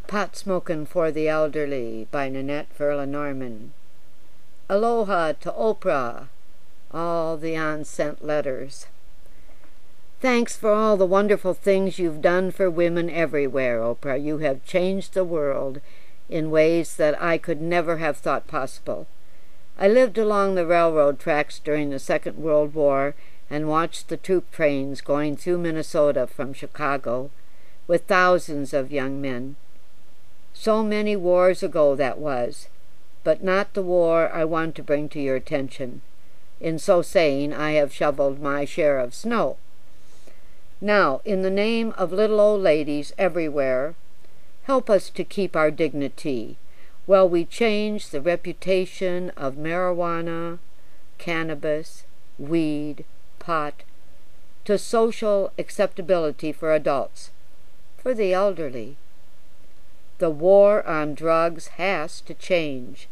Pot Smokin' for the Elderly by Nanette Verla Norman. Aloha to Oprah, all the unsent letters. Thanks for all the wonderful things you've done for women everywhere, Oprah. You have changed the world in ways that I could never have thought possible. I lived along the railroad tracks during the Second World War and watched the troop trains going through Minnesota from Chicago with thousands of young men. So many wars ago that was, but not the war I want to bring to your attention. In so saying, I have shoveled my share of snow. Now, in the name of little old ladies everywhere, help us to keep our dignity while we change the reputation of marijuana, cannabis, weed, pot, to social acceptability for adults, for the elderly. The war on drugs has to change.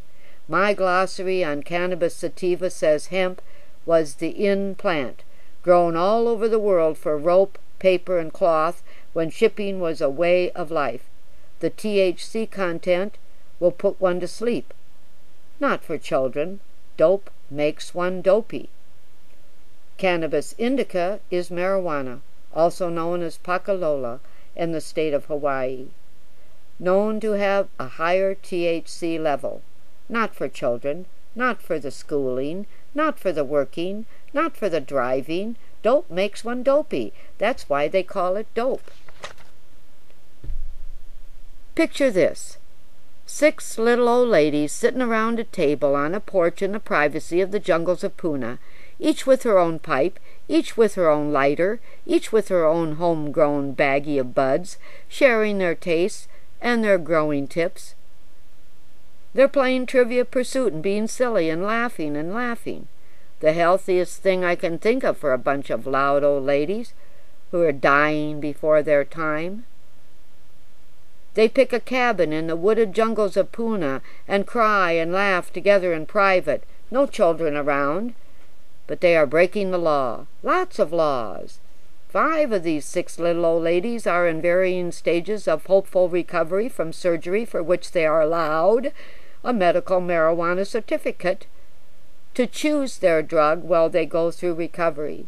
My glossary on cannabis sativa says hemp was the in plant, grown all over the world for rope, paper, and cloth when shipping was a way of life. The THC content will put one to sleep. Not for children. Dope makes one dopey. Cannabis indica is marijuana, also known as pacalola, in the state of Hawaii, known to have a higher THC level. Not for children, not for the schooling, not for the working, not for the driving. Dope makes one dopey. That's why they call it dope. Picture this. 6 little old ladies sitting around a table on a porch in the privacy of the jungles of Puna, each with her own pipe, each with her own lighter, each with her own homegrown baggie of buds, sharing their tastes and their growing tips. They're playing Trivia Pursuit and being silly and laughing and laughing. The healthiest thing I can think of for a bunch of loud old ladies who are dying before their time. They pick a cabin in the wooded jungles of Puna and cry and laugh together in private. No children around. But they are breaking the law. Lots of laws. 5 of these 6 little old ladies are in varying stages of hopeful recovery from surgery for which they are allowed a medical marijuana certificate to choose their drug while they go through recovery.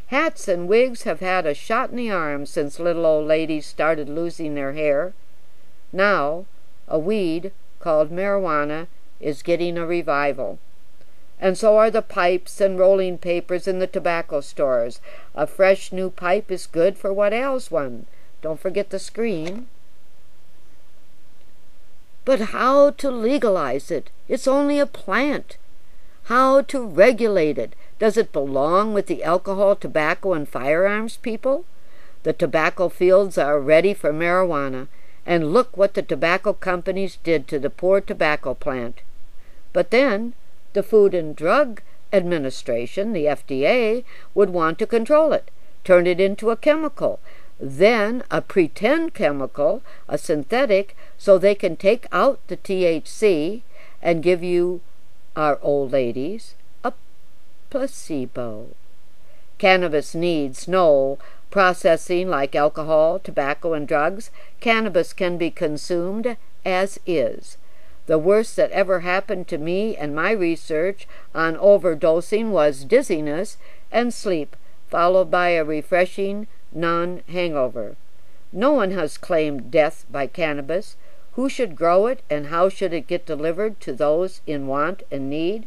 Hats and wigs have had a shot in the arm since little old ladies started losing their hair. Now, a weed called marijuana is getting a revival. And so are the pipes and rolling papers in the tobacco stores. A fresh new pipe is good for what ails one. Don't forget the screen. But how to legalize it? It's only a plant. How to regulate it? Does it belong with the alcohol, tobacco, and firearms people? The tobacco fields are ready for marijuana, and look what the tobacco companies did to the poor tobacco plant. But then, the Food and Drug Administration, the FDA, would want to control it, turn it into a chemical, then a pretend chemical, a synthetic, so they can take out the THC and give you, our old ladies, a placebo. Cannabis needs no processing like alcohol, tobacco, and drugs. Cannabis can be consumed as is. The worst that ever happened to me and my research on overdosing was dizziness and sleep, followed by a refreshing non-hangover. No one has claimed death by cannabis. Who should grow it, and how should it get delivered to those in want and need?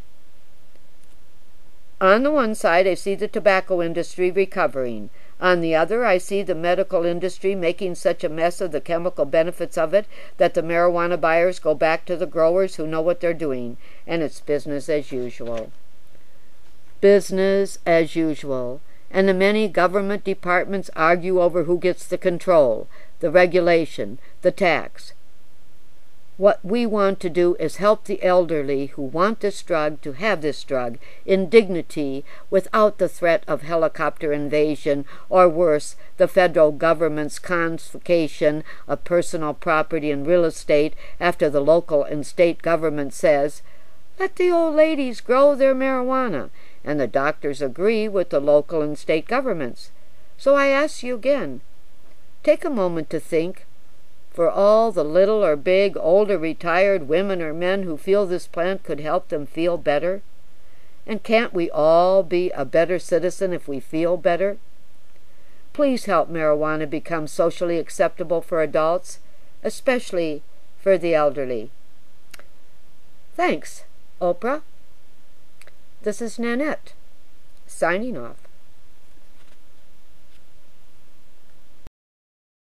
On the one side, I see the tobacco industry recovering. On the other, I see the medical industry making such a mess of the chemical benefits of it that the marijuana buyers go back to the growers who know what they're doing, and it's business as usual. Business as usual. And the many government departments argue over who gets the control, the regulation, the tax. What we want to do is help the elderly who want this drug to have this drug in dignity without the threat of helicopter invasion or worse, the federal government's confiscation of personal property and real estate after the local and state government says, "Let the old ladies grow their marijuana," and the doctors agree with the local and state governments. So I ask you again, take a moment to think, for all the little or big, old or retired women or men who feel this plant could help them feel better? And can't we all be a better citizen if we feel better? Please help marijuana become socially acceptable for adults, especially for the elderly. Thanks, Oprah. This is Nanette, signing off.